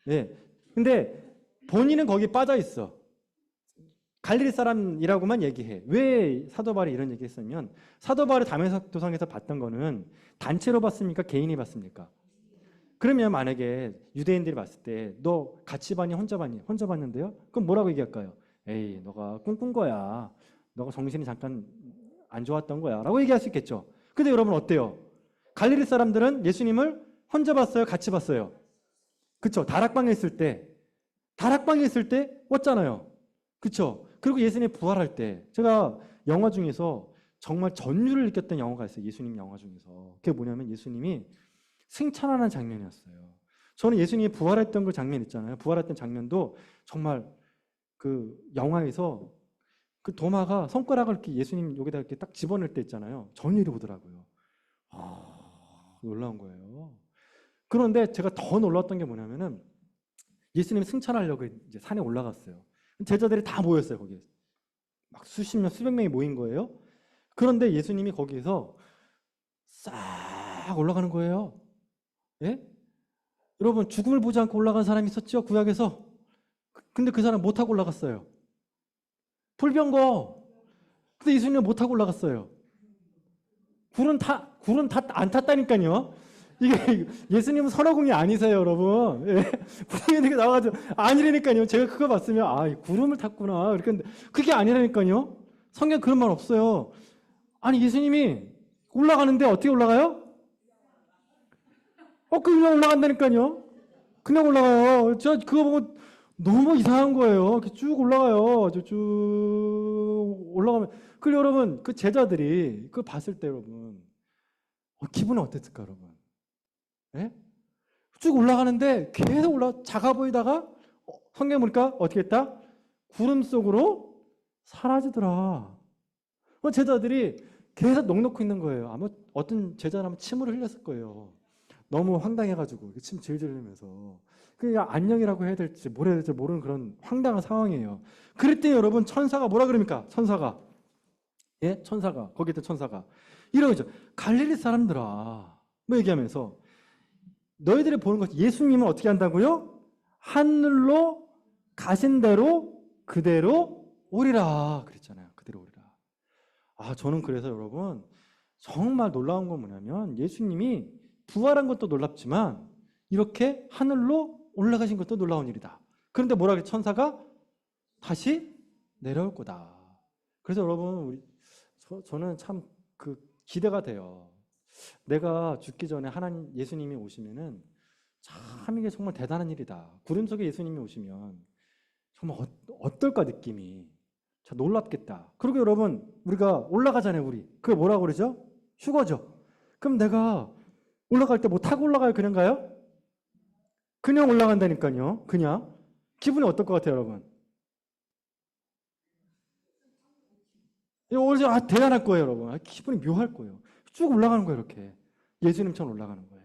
예. 근데 본인은 거기 빠져 있어. 갈릴리 사람이라고만 얘기해. 왜 사도 바울이 이런 얘기했으면 사도 바울이 다메섹 도상에서 봤던 거는 단체로 봤습니까? 개인이 봤습니까? 그러면 만약에 유대인들이 봤을 때 너 같이 봤니? 혼자 봤니? 혼자 봤는데요? 그럼 뭐라고 얘기할까요? 에이, 너가 꿈꾼 거야. 너가 정신이 잠깐 안 좋았던 거야. 라고 얘기할 수 있겠죠. 근데 여러분 어때요? 갈릴리 사람들은 예수님을 혼자 봤어요? 같이 봤어요? 그쵸? 다락방에 있을 때 왔잖아요. 그쵸? 그리고 예수님이 부활할 때 제가 영화 중에서 정말 전율을 느꼈던 영화가 있어요. 예수님 영화 중에서. 그게 뭐냐면 예수님이 승천하는 장면이었어요. 저는 예수님이 부활했던 그 장면 있잖아요. 부활했던 장면도 정말 그 영화에서 그 도마가 손가락을 이렇게 예수님 여기다 이렇게 딱 집어넣을 때 있잖아요. 전율이 오더라고요. 놀라운 거예요. 그런데 제가 더 놀랐던 게 뭐냐면은 예수님이 승천하려고 이제 산에 올라갔어요. 제자들이 다 모였어요, 거기에. 막 수십 명, 수백 명이 모인 거예요. 그런데 예수님이 거기에서 싹 올라가는 거예요. 예? 여러분, 죽음을 보지 않고 올라간 사람이 있었죠, 구약에서. 근데 그 사람 못 타고 올라갔어요. 불병거. 근데 예수님은 못 타고 올라갔어요. 굴은 다 안 탔다니까요. 이게 예수님은 선어공이 아니세요, 여러분. 예. 구름이 이렇게 나와가지고 아니라니까요. 제가 그거 봤으면 이 구름을 탔구나. 이렇게 그게 아니라니까요. 성경 그런 말 없어요. 아니 예수님이 올라가는데 어떻게 올라가요? 그냥 올라간다니까요. 그냥 올라가요. 저 그거 보고 너무 이상한 거예요. 이렇게 쭉 올라가요. 쭉 올라가면 여러분 그 제자들이 그걸 봤을 때 여러분 기분은 어땠을까 여러분? 예? 쭉 올라가는데 계속 작아 보이다가 성경 보니까 어떻게 했다? 구름 속으로 사라지더라. 제자들이 계속 넋놓고 있는 거예요. 아마 어떤 제자라면 침을 흘렸을 거예요. 너무 황당해가지고 침 질질 흘리면서 그냥 안녕이라고 해야 될지 뭘 해야 될지 모르는 그런 황당한 상황이에요. 그랬더니 여러분 천사가 뭐라 그럽니까? 천사가 거기 있던 천사가 이런 거죠. 갈릴리 사람들아 뭐 얘기하면서 너희들이 보는 것 예수님은 어떻게 한다고요? 하늘로 가신 대로 그대로 오리라 그랬잖아요. 그대로 오리라. 저는 그래서 여러분 정말 놀라운 건 뭐냐면 예수님이 부활한 것도 놀랍지만 이렇게 하늘로 올라가신 것도 놀라운 일이다. 그런데 뭐라 그래? 천사가 다시 내려올 거다. 그래서 여러분 저는 참 기대가 돼요. 내가 죽기 전에 하나님 예수님이 오시면은 참 이게 정말 대단한 일이다. 구름 속에 예수님이 오시면 정말 어떨까 느낌이 참 놀랍겠다. 그리고 여러분 우리가 올라가잖아요. 그게 뭐라고 그러죠? 휴거죠. 그럼 내가 올라갈 때 뭐 타고 올라가요? 그냥 가요? 그냥 올라간다니까요. 그냥 기분이 어떨 것 같아요, 여러분? 이거 대단할 거예요, 여러분. 기분이 묘할 거예요. 쭉 올라가는 거예요, 이렇게. 예수님처럼 올라가는 거예요.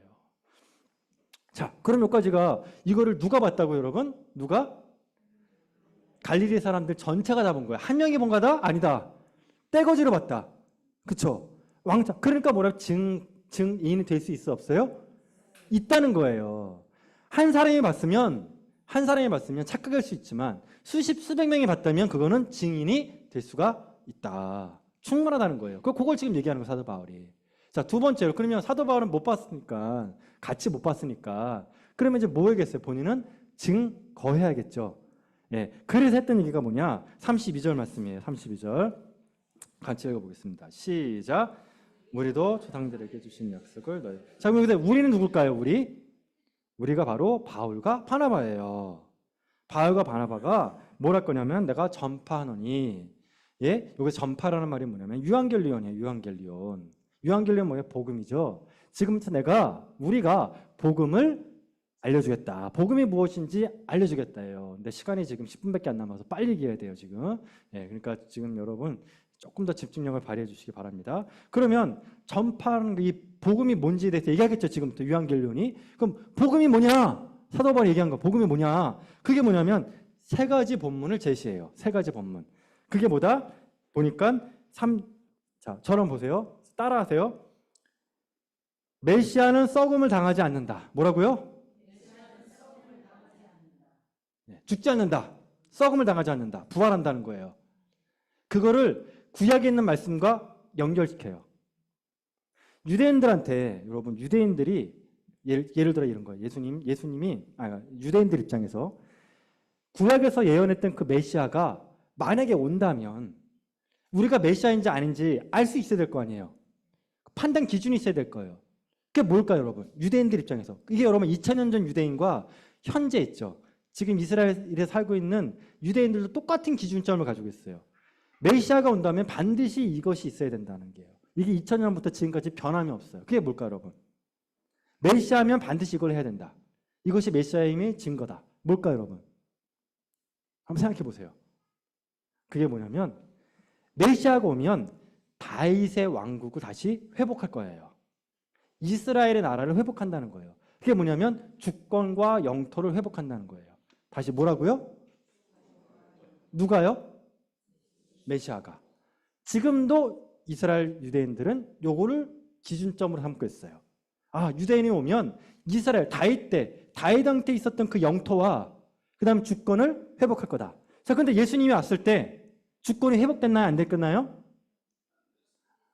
자, 그럼 여기까지가 이거를 누가 봤다고요, 여러분? 누가? 갈릴리 사람들 전체가 다 본 거예요. 한 명이 본 거다? 아니다. 떼거지로 봤다. 그쵸? 왕자. 그러니까 뭐라고 증인이 될 수 있어 없어요? 있다는 거예요. 한 사람이 봤으면 착각할 수 있지만 수백 명이 봤다면 그거는 증인이 될 수가 있다. 충분하다는 거예요. 그걸 지금 얘기하는 거예요, 사도 바울이. 자, 두 번째로 그러면 사도 바울은 같이 못 봤으니까 그러면 이제 뭐 해야겠어요? 본인은 증거해야겠죠. 예. 그래서 했던 얘기가 뭐냐? 32절 말씀이에요. 32절. 같이 읽어보겠습니다. 시작. 우리도 조상들에게 주신 약속을 자, 그럼 근데 우리는 누굴까요? 우리가 바로 바울과 바나바예요. 바울과 바나바가 뭘 할 거냐면 내가 전파하노니 여기 전파라는 말이 뭐냐면 유앙겔리온이에요. 유앙겔리온 뭐예요? 복음이죠. 지금부터 우리가 복음을 알려주겠다. 복음이 무엇인지 알려주겠다예요. 근데 시간이 지금 10분밖에 안 남아서 빨리 얘기해야 돼요. 지금. 그러니까 지금 여러분 조금 더 집중력을 발휘해 주시기 바랍니다. 그러면 전파하는 이 복음이 뭔지에 대해서 얘기하겠죠. 지금부터 유앙겔리온이. 그럼 복음이 뭐냐? 사도 바울이 얘기한 거 복음이 뭐냐? 그게 뭐냐면 세 가지 본문을 제시해요. 세 가지 본문. 그게 뭐다? 보니까 자, 저랑 보세요. 따라하세요. 메시아는 썩음을 당하지 않는다. 뭐라고요? 죽지 않는다. 썩음을 당하지 않는다. 부활한다는 거예요. 그거를 구약에 있는 말씀과 연결시켜요. 유대인들한테 여러분 유대인들이 예를 들어 이런 거예요. 예수님이 유대인들 입장에서 구약에서 예언했던 그 메시아가 만약에 온다면 우리가 메시아인지 아닌지 알 수 있어야 될 거 아니에요. 판단 기준이 있어야 될 거예요. 그게 뭘까요, 여러분? 유대인들 입장에서. 이게 여러분 2000년 전 유대인과 현재 있죠. 지금 이스라엘에 살고 있는 유대인들도 똑같은 기준점을 가지고 있어요. 메시아가 온다면 반드시 이것이 있어야 된다는 게요. 이게 2000년부터 지금까지 변함이 없어요. 그게 뭘까요, 여러분? 메시아면 반드시 이걸 해야 된다. 이것이 메시아임의 증거다. 뭘까요, 여러분? 한번 생각해 보세요. 그게 뭐냐면 메시아가 오면 다윗의 왕국을 다시 회복할 거예요. 이스라엘의 나라를 회복한다는 거예요. 그게 뭐냐면 주권과 영토를 회복한다는 거예요. 다시 뭐라고요? 누가요? 메시아가. 지금도 이스라엘 유대인들은 요거를 기준점으로 삼고 있어요. 유대인이 오면 이스라엘 다윗 왕 때 있었던 그 영토와 그 다음 주권을 회복할 거다. 자, 근데 예수님이 왔을 때 주권이 회복됐나요? 안 됐나요?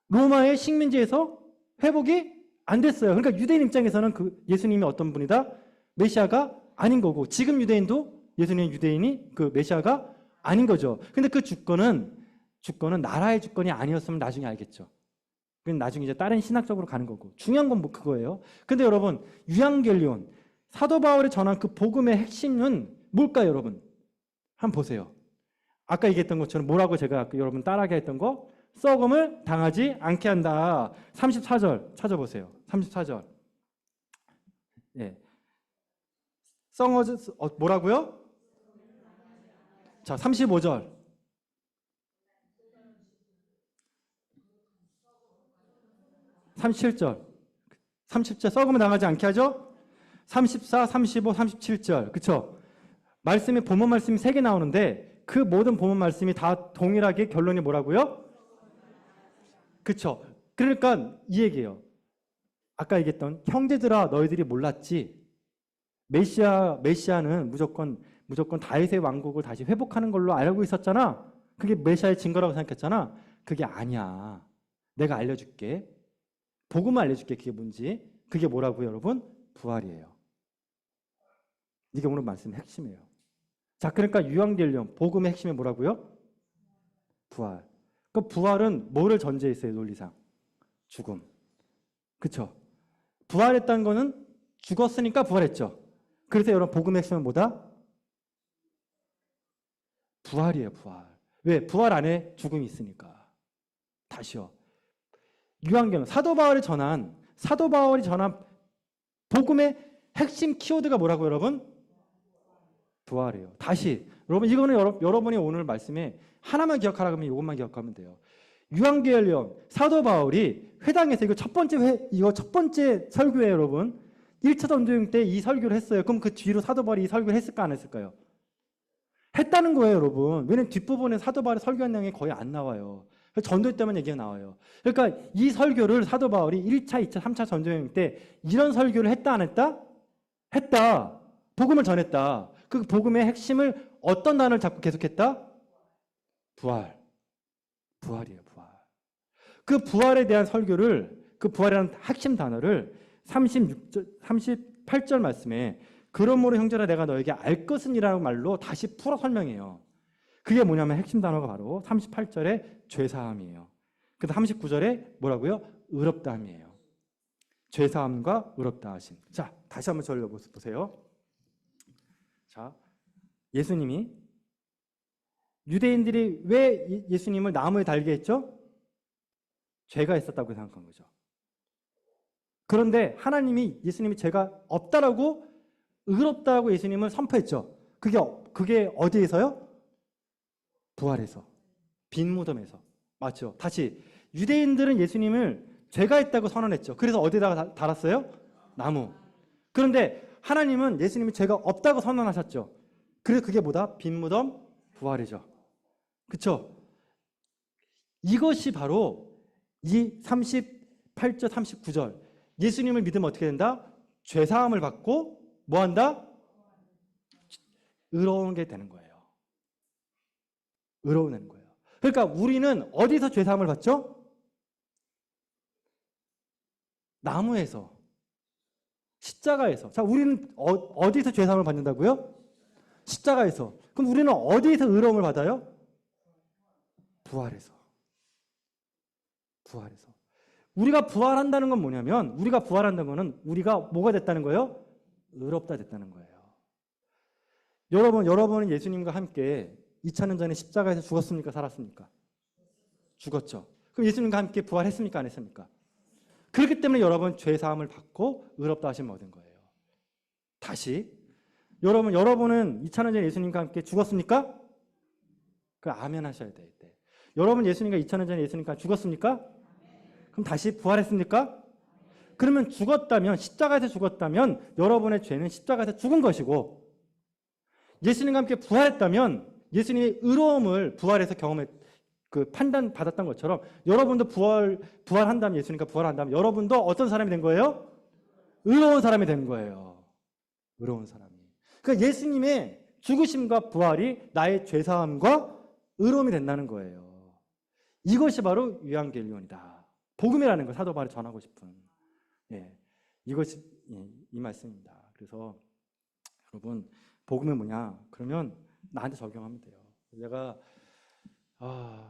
로마의 식민지에서 회복이 안 됐어요. 그러니까 유대인 입장에서는 그 예수님이 어떤 분이다? 메시아가 아닌 거고, 지금 유대인도 예수님 유대인이 그 메시아가 아닌 거죠. 근데 그 주권은 나라의 주권이 아니었으면 나중에 알겠죠. 그건 나중에 이제 다른 신학적으로 가는 거고, 중요한 건 뭐 그거예요. 근데 여러분, 유앙겔리온, 사도 바울이 전한 그 복음의 핵심은 뭘까요, 여러분? 한번 보세요. 아까 얘기했던 것처럼 뭐라고 제가 여러분 따라하게 했던 거? 썩음을 당하지 않게 한다. 34절 찾아보세요. 34절. 예. 뭐라고요? 자, 35절. 37절. 30절 썩음을 당하지 않게 하죠? 34, 35, 37절. 그쵸? 말씀이 본문 말씀이 3개 나오는데 그 모든 본문 말씀이 다 동일하게 결론이 뭐라고요? 그쵸? 그러니까 이 얘기예요. 아까 얘기했던 형제들아 너희들이 몰랐지. 메시아는 무조건 다윗의 왕국을 다시 회복하는 걸로 알고 있었잖아. 그게 메시아의 증거라고 생각했잖아. 그게 아니야. 내가 알려줄게. 복음을 알려줄게. 그게 뭔지. 그게 뭐라고요, 여러분? 부활이에요. 이게 오늘 말씀의 핵심이에요. 자, 그러니까 유앙겔리온 복음의 핵심이 뭐라고요? 부활. 그 부활은 뭐를 전제했어요, 논리상? 죽음. 그쵸? 부활했다는 거는 죽었으니까 부활했죠. 그래서 여러분 복음의 핵심은 뭐다? 부활이에요, 부활. 왜? 부활 안에 죽음이 있으니까. 다시요. 유앙겔리온 사도 바울이 전한 복음의 핵심 키워드가 뭐라고요, 여러분? 부활이에요. 다시 여러분 이거는 여러분이 오늘 말씀에 하나만 기억하라 그러면 이것만 기억하면 돼요. 유앙겔리온 사도 바울이 회당에서 이거 첫 번째 설교예요, 여러분. 1차 전도여행 때 이 설교를 했어요. 그럼 그 뒤로 사도 바울이 이 설교를 했을까 안 했을까요? 했다는 거예요, 여러분. 왜냐면 뒷부분에 사도 바울이 설교한 내용이 거의 안 나와요. 전도 때만 얘기가 나와요. 그러니까 이 설교를 사도 바울이 1차, 2차, 3차 전도여행 때 이런 설교를 했다 안 했다? 했다. 복음을 전했다. 그 복음의 핵심을 어떤 단어를 잡고 계속했다? 부활. 부활이에요, 부활. 그 부활에 대한 설교를, 그 부활이라는 핵심 단어를 38절 말씀에 그러므로 형제라 내가 너에게 알 것은 이라는 말로 다시 풀어 설명해요. 그게 뭐냐면 핵심 단어가 바로 38절에 죄사함이에요. 그래서 39절에 뭐라고요? 의롭다함이에요. 죄사함과 의롭다하심. 자, 다시 한번 저를 보세요. 자, 예수님이 유대인들이 왜 예수님을 나무에 달게 했죠? 죄가 있었다고 생각한 거죠. 그런데 하나님이 예수님이 죄가 없다라고 의롭다고 예수님을 선포했죠. 그게 어디에서요? 부활에서. 빈 무덤에서. 맞죠? 다시 유대인들은 예수님을 죄가 있다고 선언했죠. 그래서 어디다가 달았어요? 나무. 그런데 하나님은 예수님이 죄가 없다고 선언하셨죠. 그래서 그게 뭐다? 빈 무덤 부활이죠. 그렇죠? 이것이 바로 이 38절 39절 예수님을 믿으면 어떻게 된다? 죄사함을 받고 뭐한다? 의로운 게 되는 거예요. 의로운 거예요. 그러니까 우리는 어디서 죄사함을 받죠? 나무에서, 십자가에서. 자, 우리는 어디서 죄사함을 받는다고요? 십자가에서. 그럼 우리는 어디에서 의로움을 받아요? 부활에서. 부활에서. 우리가 부활한다는 건 뭐냐면, 우리가 부활한다는 거는 우리가 뭐가 됐다는 거예요? 의롭다 됐다는 거예요. 여러분은 예수님과 함께 2000년 전에 십자가에서 죽었습니까? 살았습니까? 죽었죠. 그럼 예수님과 함께 부활했습니까? 안 했습니까? 그렇기 때문에 여러분 죄사함을 받고 의롭다 하심을 얻은 거예요. 다시 여러분은 2000년 전에 예수님과 함께 죽었습니까? 그 아멘 하셔야 돼요. 이때. 여러분 예수님과 2000년 전에 예수님과 죽었습니까? 그럼 다시 부활했습니까? 그러면 죽었다면, 십자가에서 죽었다면 여러분의 죄는 십자가에서 죽은 것이고, 예수님과 함께 부활했다면 예수님의 의로움을 부활해서 판단 받았던 것처럼 여러분도 부활한다면, 예수님과 부활한다면 여러분도 어떤 사람이 된 거예요? 의로운 사람이 된 거예요. 의로운 사람이. 그러니까 예수님의 죽으심과 부활이 나의 죄사함과 의로움이 된다는 거예요. 이것이 바로 유한겔리온이다. 복음이라는 걸 사도 바울이 전하고 싶은 이것이 이 말씀입니다. 그래서 여러분 복음이 뭐냐? 그러면 나한테 적용하면 돼요. 내가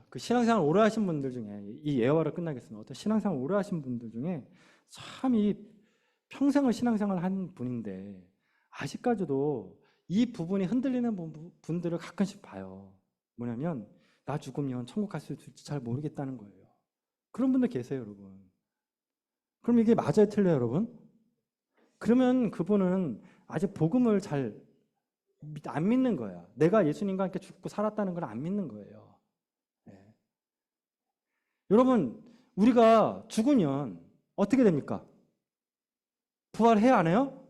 그 신앙생활 오래 하신 분들 중에 이 예화로 끝나겠습니다. 어떤 신앙생활 오래 하신 분들 중에 참 이 평생을 신앙생활 한 분인데 아직까지도 이 부분이 흔들리는 분들을 가끔씩 봐요. 뭐냐면 나 죽으면 천국 갈 수 있을지 잘 모르겠다는 거예요. 그런 분들 계세요, 여러분. 그럼 이게 맞아요, 틀려요, 여러분? 그러면 그분은 아직 복음을 잘 안 믿는 거야. 내가 예수님과 함께 죽고 살았다는 걸 안 믿는 거예요. 여러분, 우리가 죽으면 어떻게 됩니까? 부활해야 안 해요?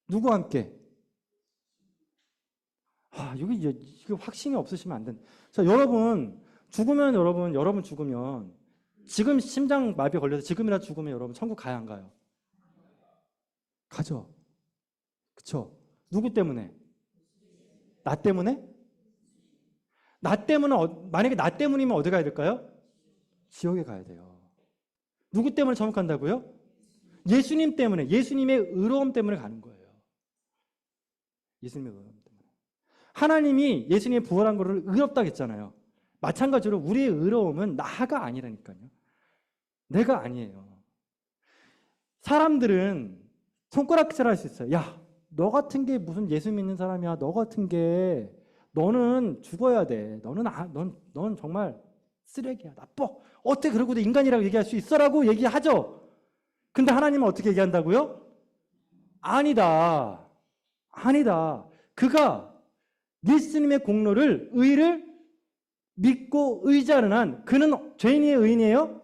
누구와 함께? 이거 확신이 없으시면 안 된다. 자, 여러분 죽으면 지금 심장 마비 걸려서 지금이라도 죽으면 여러분 천국 가야 안 가요? 가죠. 그쵸? 누구 때문에? 나 때문에? 만약에 나 때문이면 어디 가야 될까요? 지옥에 가야 돼요. 누구 때문에 천국 간다고요? 예수님 때문에, 예수님의 의로움 때문에 가는 거예요. 예수님의 의로움 때문에. 하나님이 예수님의 부활한 것을 의롭다고 했잖아요. 마찬가지로 우리의 의로움은 나가 아니라니까요. 내가 아니에요. 사람들은 손가락질 할 수 있어요. 야, 너 같은 게 무슨 예수 믿는 사람이야. 너 같은 게 너는 죽어야 돼. 넌 정말 쓰레기야. 나빠. 어떻게 그러고도 인간이라고 얘기할 수 있어라고 얘기하죠. 근데 하나님은 어떻게 얘기한다고요? 아니다. 그가 예수님의 공로를 의를 믿고 의지하는 한 그는 죄인이에요, 의인이에요?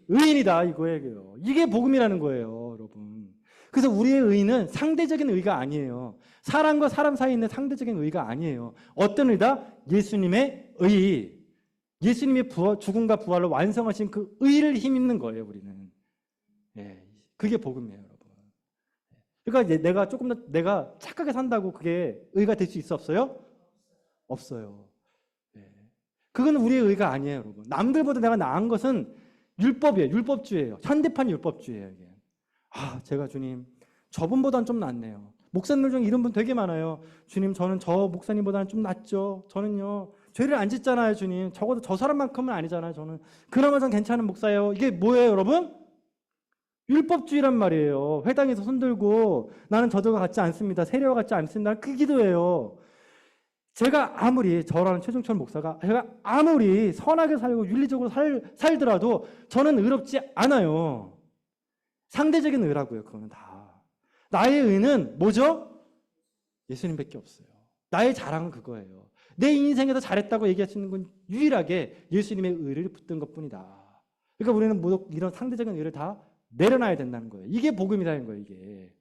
의인이다 이거예요. 이게 복음이라는 거예요, 여러분. 그래서 우리의 의는 상대적인 의가 아니에요. 사람과 사람 사이에 있는 상대적인 의가 아니에요. 어떤 의다? 예수님의 의. 예수님의 죽음과 부활로 완성하신 그 의를 힘입는 거예요, 우리는. 그게 복음이에요, 여러분. 그러니까 내가 착하게 산다고 그게 의가 될 수 있어, 없어요? 없어요. 그건 우리의 의가 아니에요, 여러분. 남들보다 내가 나은 것은 율법이에요. 율법주의예요. 현대판 율법주의예요, 이게. 제가 주님, 저분보다는 좀 낫네요. 목사님들 중에 이런 분 되게 많아요. 주님, 저는 저 목사님보다는 좀 낫죠. 저는요, 죄를 안 짓잖아요, 주님. 적어도 저 사람만큼은 아니잖아요, 저는. 그나마 전 괜찮은 목사예요. 이게 뭐예요, 여러분? 율법주의란 말이에요. 회당에서 손들고 나는 저들과 같지 않습니다. 세례와 같지 않습니다. 그 기도예요. 제가 아무리 저라는 최종철 목사가 제가 아무리 선하게 살고 윤리적으로 살더라도 저는 의롭지 않아요. 상대적인 의라고요. 그거는 다. 나의 의는 뭐죠? 예수님밖에 없어요. 나의 자랑은 그거예요. 내 인생에서 잘했다고 얘기할 수 있는 건 유일하게 예수님의 의를 붙든 것뿐이다. 그러니까 우리는 모두 이런 상대적인 의를 다 내려놔야 된다는 거예요. 이게 복음이라는 거예요. 이게.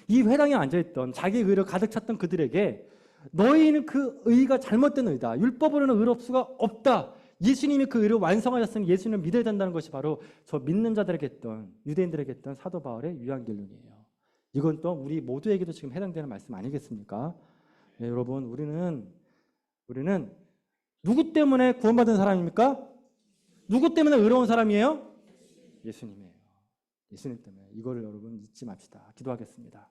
이 회당에 앉아있던 자기 의를 가득 찼던 그들에게 너희는 그 의가 잘못된 의다. 율법으로는 의로울 수가 없다. 예수님이 그 의를 완성하셨으니 예수님을 믿어야 된다는 것이 바로 저 믿는 자들에게 했던, 유대인들에게 했던 사도 바울의 유한결론이에요. 이건 또 우리 모두에게도 지금 해당되는 말씀 아니겠습니까? 여러분, 우리는 누구 때문에 구원받은 사람입니까? 누구 때문에 의로운 사람이에요? 예수님이에요. 예수님 때문에. 이거를 여러분 잊지 맙시다. 기도하겠습니다.